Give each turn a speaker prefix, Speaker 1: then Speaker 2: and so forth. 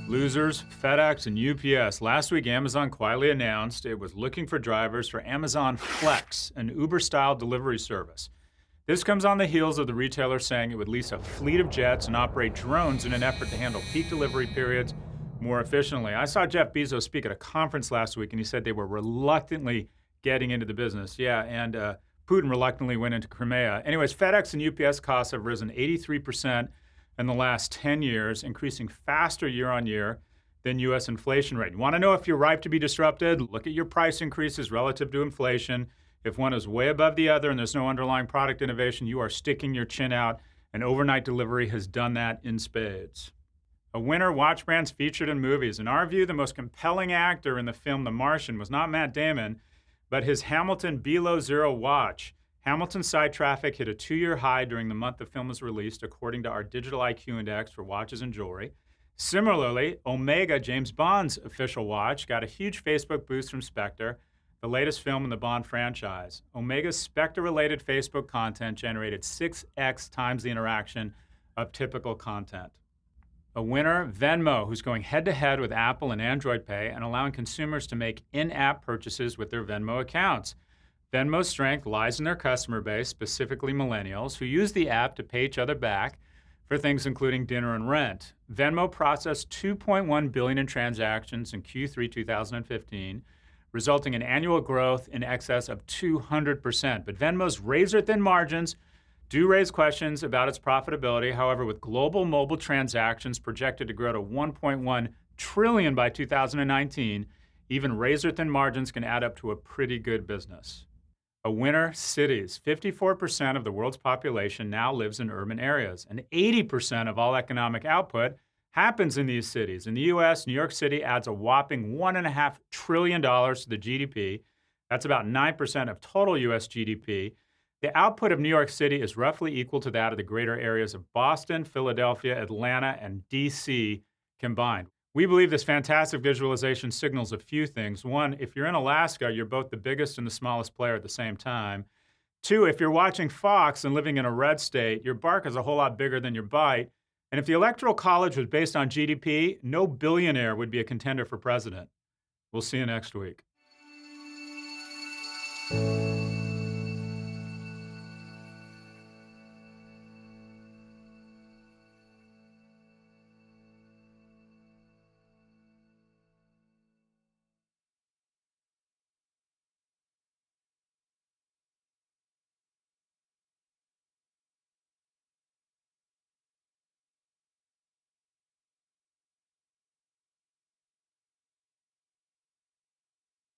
Speaker 1: Losers, FedEx, and UPS. Last week, Amazon quietly announced it was looking for drivers for Amazon Flex, an Uber-style delivery service. This comes on the heels of the retailer saying it would lease a fleet of jets and operate drones in an effort to handle peak delivery periods more efficiently. I saw Jeff Bezos speak at a conference last week, and he said they were reluctantly getting into the business. Yeah, and Putin reluctantly went into Crimea. Anyways, FedEx and UPS costs have risen 83% in the last 10 years, increasing faster year on year than U.S. inflation rate. You want to know if you're ripe to be disrupted? Look at your price increases relative to inflation. If one is way above the other and there's no underlying product innovation, you are sticking your chin out, and overnight delivery has done that in spades. A winner, watch brands featured in movies. In our view, the most compelling actor in the film The Martian was not Matt Damon, but his Hamilton Below Zero watch. Hamilton's site traffic hit a 2-year high during the month the film was released, according to our Digital IQ Index for watches and jewelry. Similarly, Omega, James Bond's official watch, got a huge Facebook boost from Spectre, the latest film in the Bond franchise. Omega's Spectre-related Facebook content generated 6x times the interaction of typical content. A winner, Venmo, who's going head-to-head with Apple and Android Pay and allowing consumers to make in-app purchases with their Venmo accounts. Venmo's strength lies in their customer base, specifically millennials, who use the app to pay each other back for things including dinner and rent. Venmo processed $2.1 billion in transactions in Q3 2015, resulting in annual growth in excess of 200%. But Venmo's razor-thin margins do raise questions about its profitability. However, with global mobile transactions projected to grow to 1.1 trillion by 2019, even razor-thin margins can add up to a pretty good business. A winner, cities. 54% of the world's population now lives in urban areas, and 80% of all economic output happens in these cities. In the U.S., New York City adds a whopping $1.5 trillion to the GDP. That's about 9% of total U.S. GDP. The output of New York City is roughly equal to that of the greater areas of Boston, Philadelphia, Atlanta, and D.C. combined. We believe this fantastic visualization signals a few things. One, if you're in Alaska, you're both the biggest and the smallest player at the same time. Two, if you're watching Fox and living in a red state, your bark is a whole lot bigger than your bite. And if the Electoral College was based on GDP, no billionaire would be a contender for president. We'll see you next week.